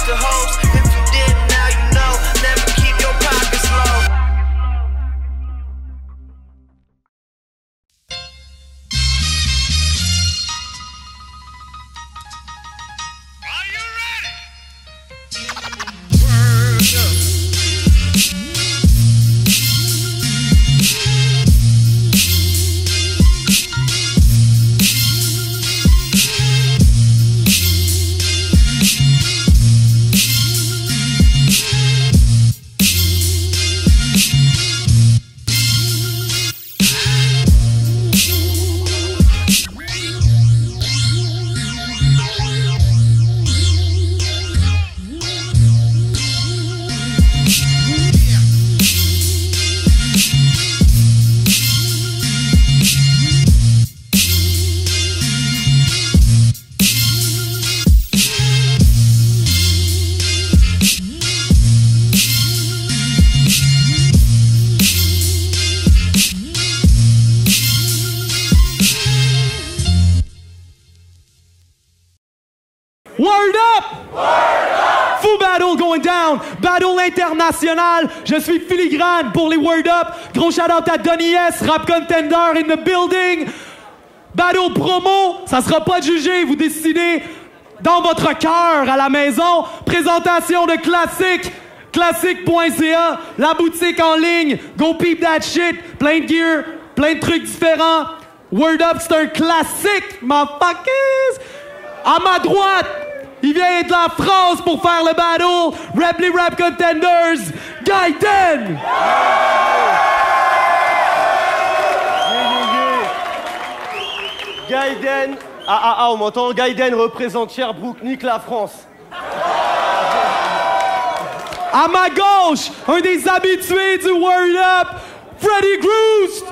the host. If you didn't, now you know. Never keep your pockets low. Are you ready? Word up! Fou battle going down, battle international. Je suis Filigrane pour les Word Up. Gros shout out à Donny S, Rap Contender in the building. Battle promo, ça sera pas jugé, vous décidez dans votre cœur à la maison. Présentation de classique, classique.ca, la boutique en ligne. Go peep that shit, plein de gear, plein de trucs différents. Word Up, c'est un classique, motherfuckers. À ma droite, il vient de la France pour faire le battle. Rap les Rap Contenders, Gaiden! Gaiden, on m'entend? Gaiden représente Sherbrooke, nique la France. À ma gauche, un des habitués du Word Up, Freddy Groost!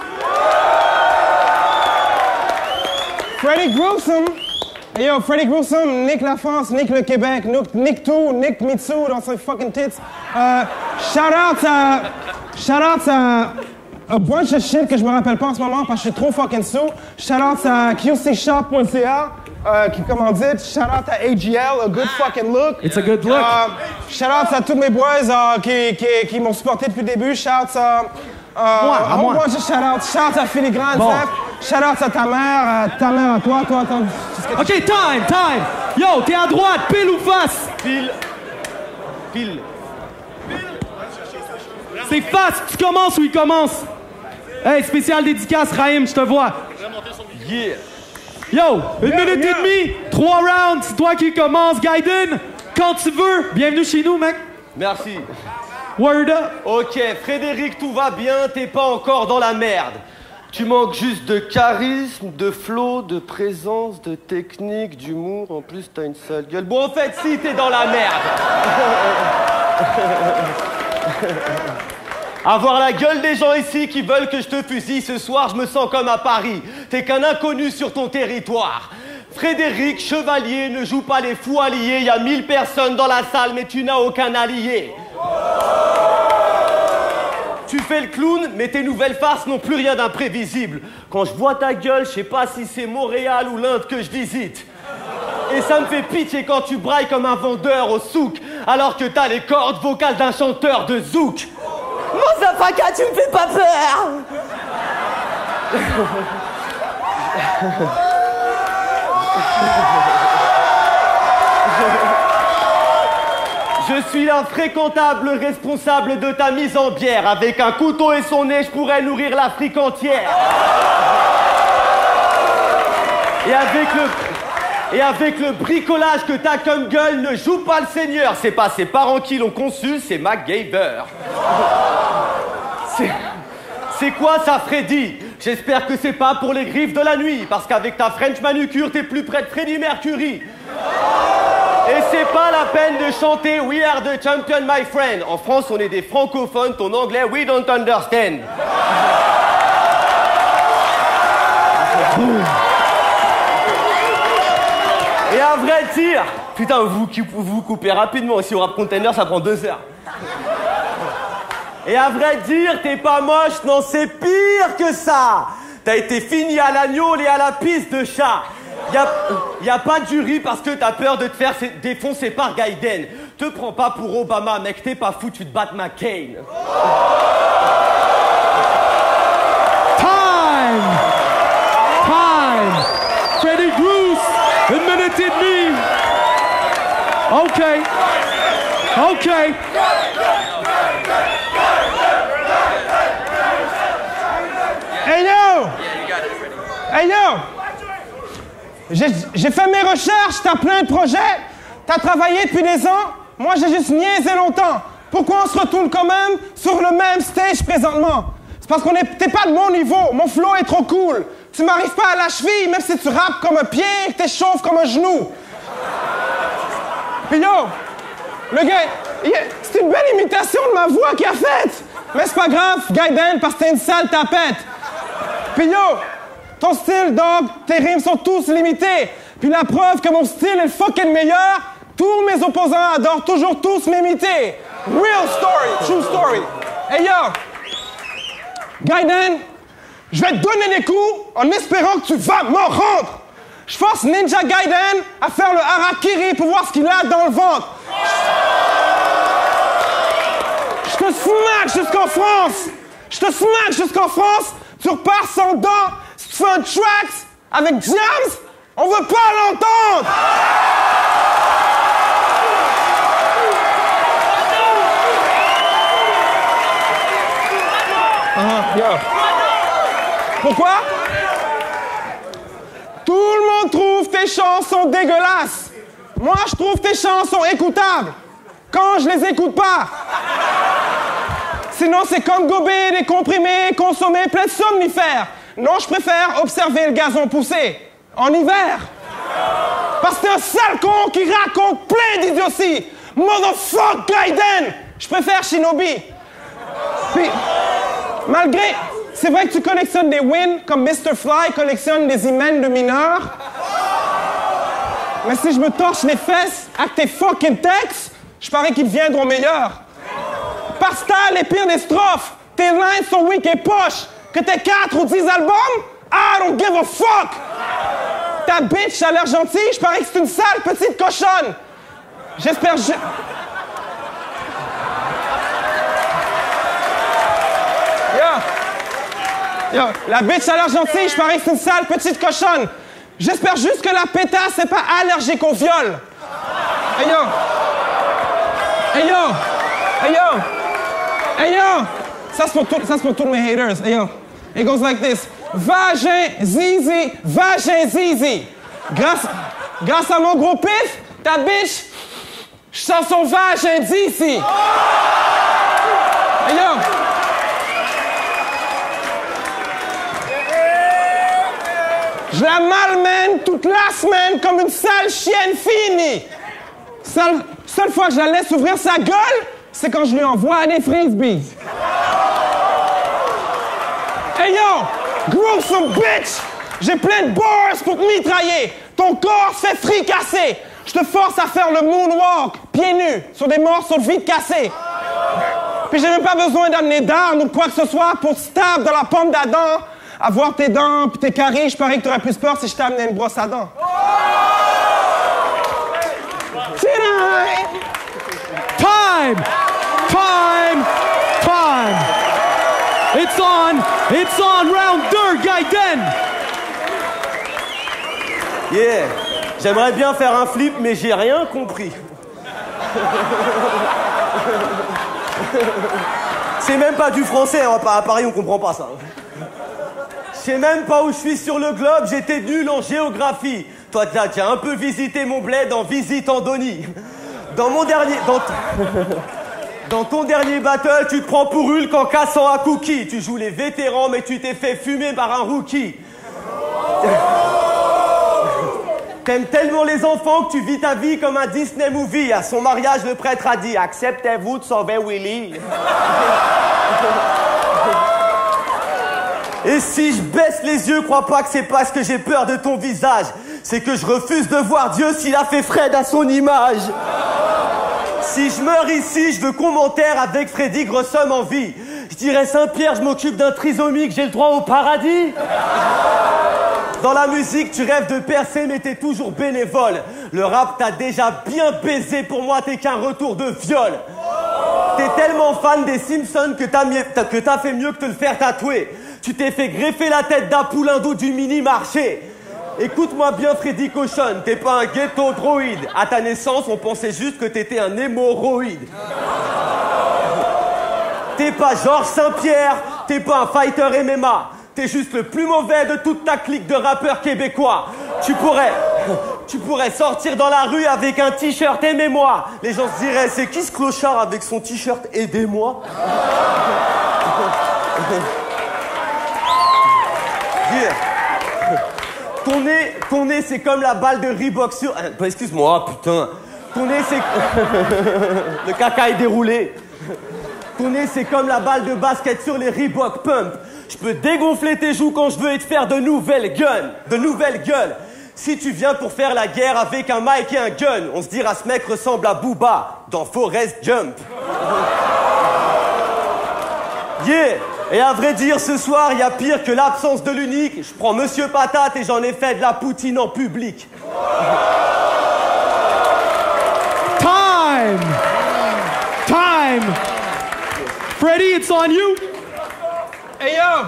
Freddy Gruesome! Hey yo, Freddy Gruesome, nique la France, nique le Québec, nique tout, nique Mitsu dans ses fucking tits. Shout out à a bunch of shit que je me rappelle pas en ce moment parce que je suis trop fucking sous. Shout out à QCShop.ca qui commandite. Shout out à AGL, a good fucking look. It's a good look. Shout out à tous mes boys qui m'ont supporté depuis le début. Shout out à moi. Bunch of shout out à Filigrane, Bon. Zef. Shout out à ta mère à toi. OK, time! Yo, t'es à droite, pile ou face? Pile. C'est face, tu commences ou il commence? Hey, spécial dédicace, Raïm, je te vois. Yeah. Yo, une minute et demie, 3 rounds, c'est toi qui commence, Gaiden. Quand tu veux, bienvenue chez nous, mec. Merci. Word up. Ok, Frédéric, tout va bien, t'es pas encore dans la merde. Tu manques juste de charisme, de flow, de présence, de technique, d'humour. En plus, t'as une sale gueule. Bon, en fait, si, t'es dans la merde. Avoir la gueule des gens ici qui veulent que je te fusille ce soir, je me sens comme à Paris. T'es qu'un inconnu sur ton territoire. Frédéric, chevalier, ne joue pas les fous alliés. Il y a 1000 personnes dans la salle, mais tu n'as aucun allié. Tu fais le clown, mais tes nouvelles farces n'ont plus rien d'imprévisible. Quand je vois ta gueule, je sais pas si c'est Montréal ou l'Inde que je visite. Et ça me fait pitié quand tu brailles comme un vendeur au souk, alors que t'as les cordes vocales d'un chanteur de zouk. Motherfucker, tu me fais pas peur. Je suis l'infréquentable responsable de ta mise en bière. Avec un couteau et son nez, je pourrais nourrir l'Afrique entière. Et avec le bricolage que t'as comme gueule, ne joue pas le seigneur. C'est pas ses parents qui l'ont conçu, c'est MacGyver. C'est quoi ça, Freddy? J'espère que c'est pas pour les griffes de la nuit, parce qu'avec ta French manucure, t'es plus près de Freddie Mercury. Et c'est pas la peine de chanter We are the champion, my friend. En France, on est des francophones, ton anglais, we don't understand. Et à vrai dire, putain, vous coupez rapidement. Ici au Rap Contender, ça prend 2 heures. Et à vrai dire, t'es pas moche, non, c'est pire que ça. T'as été fini à l'agneau et à la piste de chat. Y a pas de jury parce que t'as peur de te faire défoncer par Gaiden. Te prends pas pour Obama, mec, t'es pas foutu de battre McCain. Time! Freddy Grouse, admitted me. Okay. Hey yo! J'ai fait mes recherches, t'as plein de projets, t'as travaillé depuis des ans, moi j'ai juste niaisé longtemps. Pourquoi on se retourne quand même sur le même stage présentement? C'est parce t'es pas de mon niveau, mon flow est trop cool. Tu m'arrives pas à la cheville, même si tu rappes comme un pied et que t'es chauve comme un genou. Puis yo, le gars, c'est une belle imitation de ma voix qu'il a faite. Mais c'est pas grave, Gaiden, parce que t'es une sale tapette. Puis yo, ton style, dog, tes rimes sont tous limités. Puis la preuve que mon style est le fucking meilleur, tous mes opposants adorent toujours tous m'imiter. Real story, true story. Hey yo, Gaiden, je vais te donner des coups en espérant que tu vas m'en rendre. Je force Ninja Gaiden à faire le harakiri pour voir ce qu'il a dans le ventre. Je te smack jusqu'en France. Tu repars sans dents. Si tu fais un track avec Jams, on veut pas l'entendre. Pourquoi? Tout le monde trouve tes chansons dégueulasses. Moi, je trouve tes chansons écoutables. Quand je les écoute pas. Sinon, c'est comme gober des comprimés, consommer plein de somnifères. Non, je préfère observer le gazon pousser. En hiver. Parce que t'es un sale con qui raconte plein d'idioties. Motherfuck Gaiden. Je préfère Shinobi. Puis, malgré... C'est vrai que tu collectionnes des wins comme Mr. Fly collectionne des hymens de mineurs. Mais si je me torche les fesses avec tes fucking textes, je parie qu'ils deviendront meilleurs. Parce que t'as les pires des strophes. Tes lines sont weak et poches. Que t'aies 4 ou 10 albums, I don't give a fuck. Ta bitch a l'air gentille, je parie que c'est une sale petite cochonne. J'espère... Yo, la bitch a l'air gentille, je parie que c'est une sale petite cochonne. J'espère juste que la pétasse n'est pas allergique au viol. Hey yo! Hey yo! Hey yo! Hey yo! Ça c'est pour tous mes haters. Hey yo! It goes like this. Vagin zizi, vagin zizi. Grâce à mon gros pif, ta bitch, je sens son vagin d'ici. Hey yo! Je la malmène toute la semaine comme une sale chienne finie. Seule fois que je la laisse ouvrir sa gueule, c'est quand je lui envoie des frisbees. Hey yo, gruesome bitch! J'ai plein de bars pour te mitrailler. Ton corps se fait fricasser. Je te force à faire le moonwalk, pieds nus, sur des morceaux de vide cassés. Puis j'ai même pas besoin d'amener d'armes ou de quoi que ce soit pour te stab dans la pomme d'Adam. Avoir tes dents pis tes caries, je parie que t'aurais plus peur si je t'amenais une brosse à dents. Time! It's on round 2, Gaiden! Yeah! J'aimerais bien faire un flip, mais j'ai rien compris. C'est même pas du français, hein. À Paris on comprend pas ça. Je sais même pas où je suis sur le globe, j'étais nul en géographie. Toi, tu as un peu visité mon bled en visite en Donnie. Dans ton dernier battle, tu te prends pour Hulk en cassant un cookie. Tu joues les vétérans, mais tu t'es fait fumer par un rookie. T'aimes tellement les enfants que tu vis ta vie comme un Disney movie. À son mariage, le prêtre a dit « Acceptez-vous de sauver Willy ?» Et si je baisse les yeux, crois pas que c'est parce que j'ai peur de ton visage. C'est que je refuse de voir Dieu s'il a fait Fred à son image. Si je meurs ici, je veux qu'on m'enterre avec Freddy Grossum en vie. Je dirais Saint-Pierre, je m'occupe d'un trisomique, j'ai le droit au paradis. Dans la musique, tu rêves de percer, mais t'es toujours bénévole. Le rap t'a déjà bien baisé, pour moi, t'es qu'un retour de viol. T'es tellement fan des Simpsons que t'as fait mieux que te le faire tatouer. Tu t'es fait greffer la tête d'un poulain d'eau du mini-marché. Écoute-moi bien, Freddy Cochon, t'es pas un ghetto droïde. À ta naissance, on pensait juste que t'étais un hémorroïde. T'es pas Georges Saint-Pierre, t'es pas un fighter MMA. T'es juste le plus mauvais de toute ta clique de rappeurs québécois. Tu pourrais sortir dans la rue avec un t-shirt Aimez-moi. Les gens se diraient, c'est qui ce clochard avec son t-shirt Aidez-moi? Ton nez, c'est comme la balle de Reebok sur... excuse-moi, putain. Ton nez, c'est... Le caca est déroulé. Ton nez, c'est comme la balle de basket sur les Reebok Pump. Je peux dégonfler tes joues quand je veux et te faire de nouvelles gueules. Si tu viens pour faire la guerre avec un mic et un gun, on se dira ce mec ressemble à Booba dans Forrest Gump. Yeah. Et à vrai dire, ce soir, il y a pire que l'absence de l'unique. Je prends Monsieur Patate et j'en ai fait de la poutine en public. Time! Freddy, it's on you! Hey yo!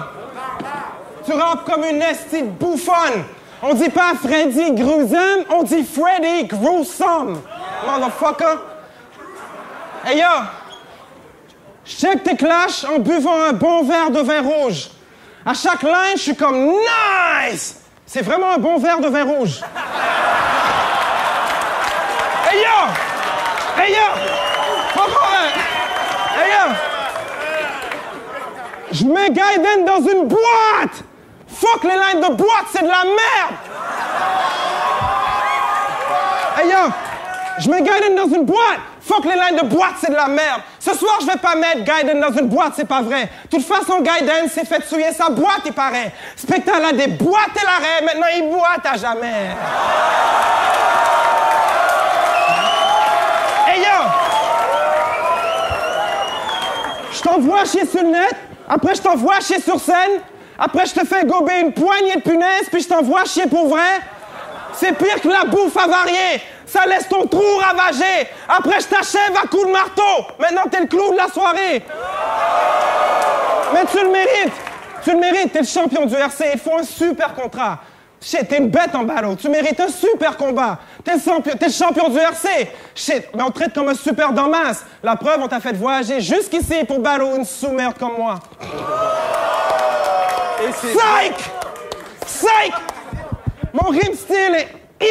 Tu rappes comme une esti de bouffonne! On dit pas Freddy Gruesome, on dit Freddy Gruesome! Motherfucker! Hey yo! Je check tes clashs en buvant un bon verre de vin rouge. À chaque line, je suis comme nice! C'est vraiment un bon verre de vin rouge. Hey yo! Hey yo! Hey yo! Je mets Gaiden dans une boîte! Fuck les lines de boîte, c'est de la merde! Hey yo! Je mets Gaiden dans une boîte! Fuck les lines de boîte, c'est de la merde! Ce soir, je vais pas mettre Gaiden dans une boîte, c'est pas vrai. De toute façon, Gaiden s'est fait souiller sa boîte, il paraît. Spectacle a des boîtes et l'arrêt, maintenant il boite à jamais. Hey yo! Je t'envoie chier sur le net, après je t'envoie chier sur scène, après je te fais gober une poignée de punaises, puis je t'envoie chier pour vrai. C'est pire que la bouffe avariée. Ça laisse ton trou ravagé. Après, je t'achève à coups de marteau. Maintenant, t'es le clou de la soirée. Mais tu le mérites. Tu le mérites. T'es le champion du RC. Il faut un super contrat. Shit, t'es une bête en battle. Tu mérites un super combat. T'es le champion du RC. Shit, mais on te traite comme un super d'en masse. La preuve, on t'a fait voyager jusqu'ici pour battle une sous-merde comme moi. Psych! Psych! Mon rime style est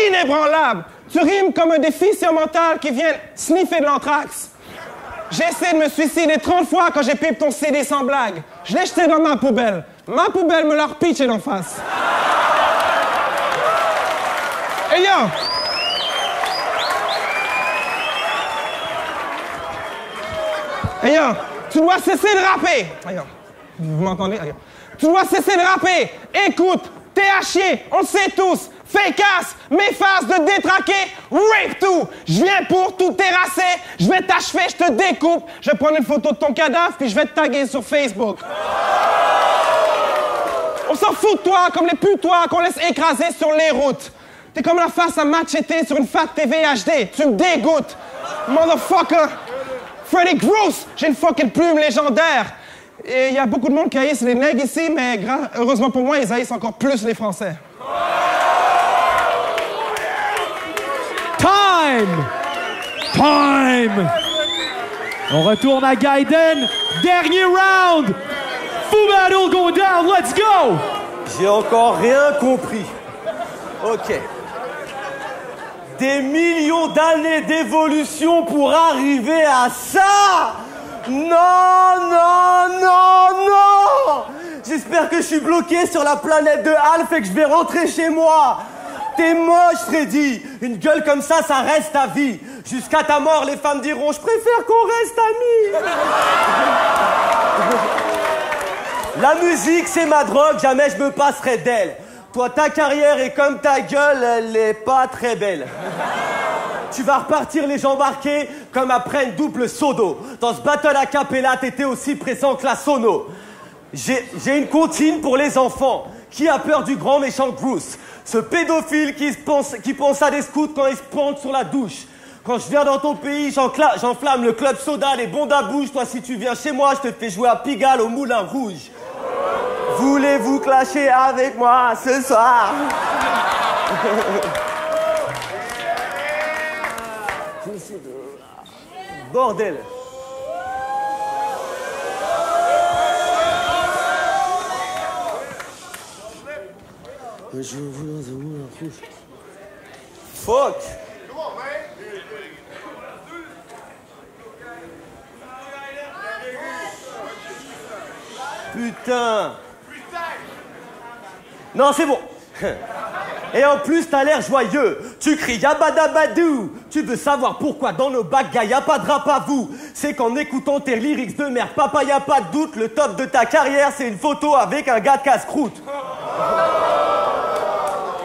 inébranlable. Tu rimes comme un déficient mental qui vient sniffer de l'anthrax. J'ai essayé de me suicider 30 fois quand j'ai pipe ton CD sans blague. Je l'ai jeté dans ma poubelle. Ma poubelle me l'a repitché d'en face. Hey yo! Hey yo! Tu dois cesser de rapper! Hey yo! Vous m'entendez? Hey yo! Tu dois cesser de rapper! Écoute! T'es à chier! On le sait tous! Fake-ass, m'efface de détraquer, rape tout. Je viens pour tout terrasser, je vais t'achever, je te découpe. Je vais prendre une photo de ton cadavre, puis je vais te taguer sur Facebook. On s'en fout de toi, comme les putois qu'on laisse écraser sur les routes. T'es comme la face à Machete sur une Fat TV HD. Tu me dégoûtes. Motherfucker. Freddy Gross, j'ai une fucking plume légendaire. Et il y a beaucoup de monde qui haïssent les nègres ici, mais heureusement pour moi, ils haïssent encore plus les Français. Time! On retourne à Gaiden. Dernier round! Fou battle go down, let's go! J'ai encore rien compris. Ok. Des millions d'années d'évolution pour arriver à ça! Non! J'espère que je suis bloqué sur la planète de Alf et que je vais rentrer chez moi. T'es moche, Freddy. Une gueule comme ça reste à vie. Jusqu'à ta mort, les femmes diront « Je préfère qu'on reste amis ». La musique, c'est ma drogue, jamais je me passerai d'elle. Toi, ta carrière est comme ta gueule, elle est pas très belle. Tu vas repartir les jambes marquées comme après une double sodo. Dans ce battle a cappella, t'étais aussi présent que la sono. J'ai une comptine pour les enfants. Qui a peur du grand méchant Bruce? Ce pédophile qui pense à des scouts quand il se plante sur la douche. Quand je viens dans ton pays, j'enflamme le club soda, les bondes à bouche. Toi, si tu viens chez moi, je te fais jouer à Pigalle au Moulin Rouge. Voulez-vous clasher avec moi ce soir? Bordel. Fuck. Putain. Non, c'est bon. Et en plus, t'as l'air joyeux. Tu cries yabadabadou. Tu veux savoir pourquoi dans nos bacs, gars, y'a pas de rap à vous. C'est qu'en écoutant tes lyrics de merde, papa, y'a pas de doute. Le top de ta carrière, c'est une photo avec un gars de casse-croûte.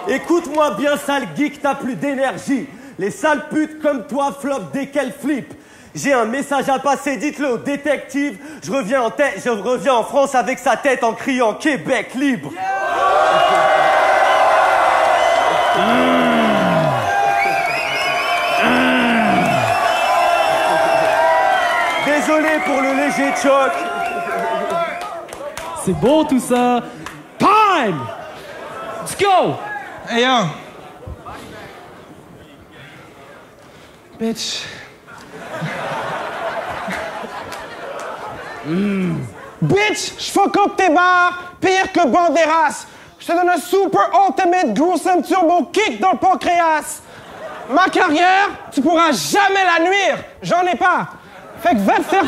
Écoute-moi bien, sale geek, t'as plus d'énergie. Les sales putes comme toi flopent dès qu'elles flippent. J'ai un message à passer, dites-le au détective. Je reviens en France avec sa tête en criant Québec libre. Désolé pour le léger choc. C'est beau tout ça. Time! Let's go! Hey yo! Bitch. Bitch, je fuck up tes bars, pire que Banderas. Je te donne un super ultimate gruesome turbo kick dans le pancréas. Ma carrière, tu pourras jamais la nuire. J'en ai pas. Fait que va te faire...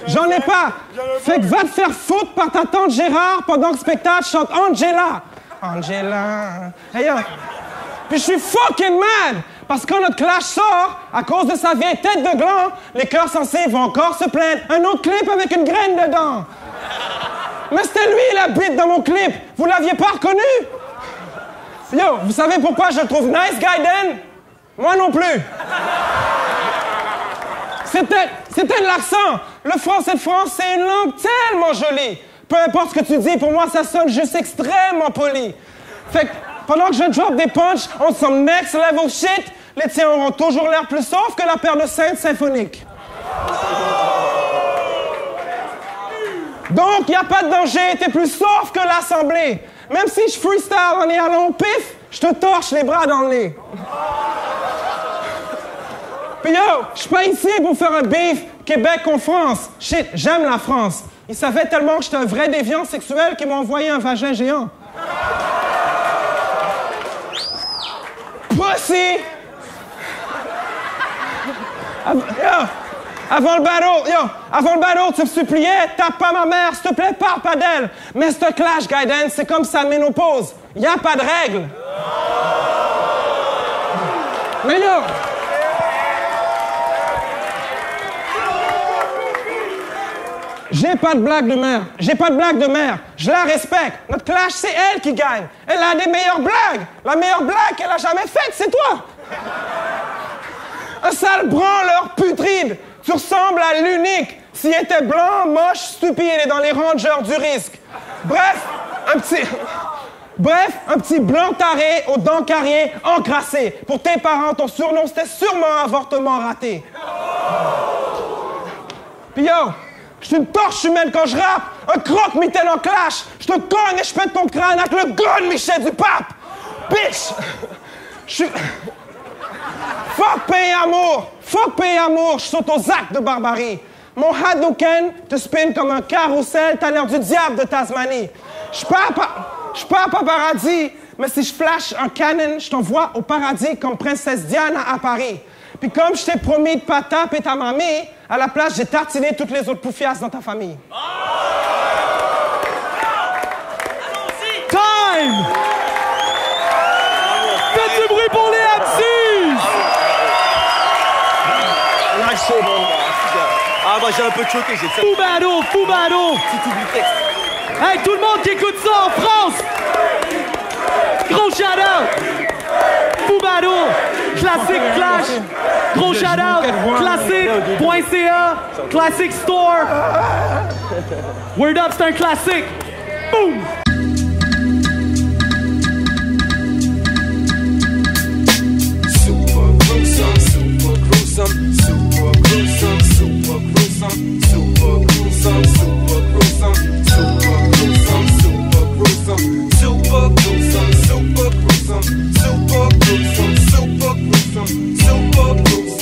J'en ai pas. Fait que va te faire foutre par ta tante Gérard pendant que le spectacle chante Angela. Angela. Hey, yo. Puis je suis fucking mad parce que quand notre clash sort, à cause de sa vieille tête de gland, les cœurs sensés vont encore se plaindre. Un autre clip avec une graine dedans. Mais c'était lui la bite dans mon clip. Vous l'aviez pas reconnu? Yo, vous savez pourquoi je le trouve nice, Gaiden? Moi non plus. C'était de l'accent. Le français de France, c'est une langue tellement jolie. Peu importe ce que tu dis, pour moi, ça sonne juste extrêmement poli. Fait que pendant que je drop des punchs on some next level shit, les tiens auront toujours l'air plus soft que la paire de Saintes symphoniques. Donc, y a pas de danger, t'es plus soft que l'Assemblée. Même si je freestyle en y allant au pif, je te torche les bras dans le nez. Puis yo, je suis pas ici pour faire un beef Québec contre France. Shit, j'aime la France. Ils savaient tellement que j'étais un vrai déviant sexuel qu'ils m'ont envoyé un vagin géant. Pussy! Avant le battle, tu me suppliais, tape pas ma mère, s'il te plaît, parle pas d'elle. Mais ce clash, Gaiden, c'est comme sa ménopause. Y a pas de règle. Mais yo! J'ai pas de blague de mère. Je la respecte. Notre clash, c'est elle qui gagne. Elle a des meilleures blagues. La meilleure blague qu'elle a jamais faite, c'est toi. Un sale branleur putride. Tu ressembles à l'unique. S'il était blanc, moche, stupide et dans les rangers du risque. Bref, un petit blanc taré aux dents carriées encrassées. Pour tes parents, ton surnom, c'était sûrement un avortement raté. Puis yo, je suis une torche humaine quand je rappe, un croque-mitaine en clash. Je te cogne et je pète ton crâne avec le gun Michel du pape. Bitch! Je suis... Fuck paix et amour, je saute aux actes de barbarie. Mon Hadouken te spin comme un carrousel, t'as l'air du diable de Tasmanie. Je suis pas à paradis, mais si je flash un canon, je t'envoie au paradis comme princesse Diana à Paris. Puis comme je t'ai promis de pas taper ta mamie, à la place, j'ai tartiné toutes les autres poufiasses dans ta famille. Time! Faites du bruit pour les MCs! Ah, moi j'ai un peu choqué, j'ai fait... Fou battle! Si t'oublies le texte. Hey, tout le monde qui écoute ça en France! Gros shout-out! Fou battle! Je Classic Clash. Gros shout-out. Classic.ca. Classic Store. Word Up, c'est un classique. Boom! Super gruesome, super gruesome, super gruesome, super gruesome, super gruesome, super gruesome, super gruesome, super gruesome, super gruesome, super gruesome, super gruesome, super gruesome, super gruesome, super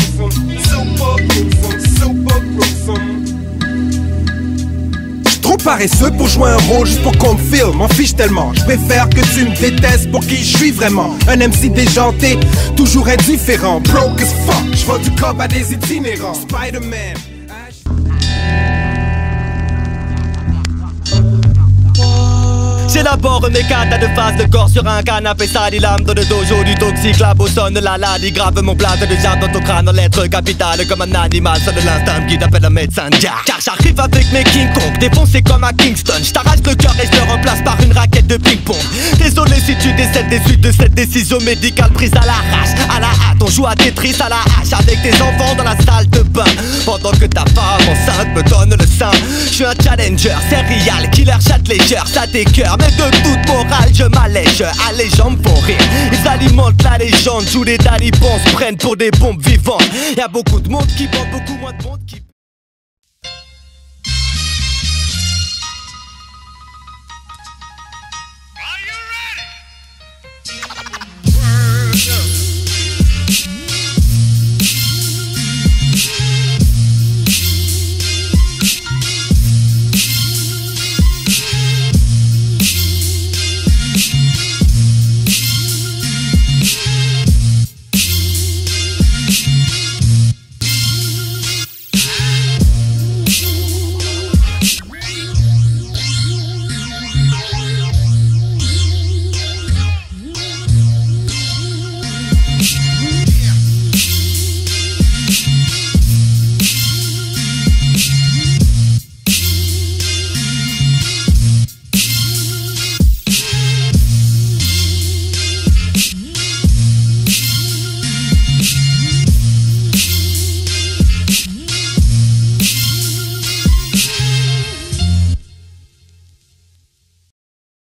gruesome, super gruesome, super gruesome. Trop paresseux pour jouer un rôle juste pour qu'on me filme, m'en fiche tellement. Je préfère que tu me détestes pour qui je suis vraiment. Un MC déjanté, toujours indifférent. Broke as fuck, je vends du cob à des itinérants. Spider-Man. J'élabore mes katas de face de corps sur un canapé sali, lame dans le dojo du toxique, la bossonne, la ladi, grave mon plat de jardin dans ton crâne, en lettres capitales comme un animal, ça de l'instinct qui t'appelle un médecin. Car j'arrive avec mes King Kong, défoncé comme à Kingston, j't'arrache le cœur et je le remplace par une raquette de ping-pong. Désolé si tu décèdes des suites de cette décision médicale prise à l'arrache, à la hâte, on joue à Tetris à la hache avec tes enfants dans la salle de bain, pendant que ta femme enceinte me donne le sein. Je suis un challenger, serial killer, chatte légère, ça t'écoeure. Mais de toute morale je m'allège, ah les gens me font rire. Ils alimentent la légende, tous les talibans se prennent pour des bombes vivantes. Y'a beaucoup de monde qui vend, beaucoup moins de monde qui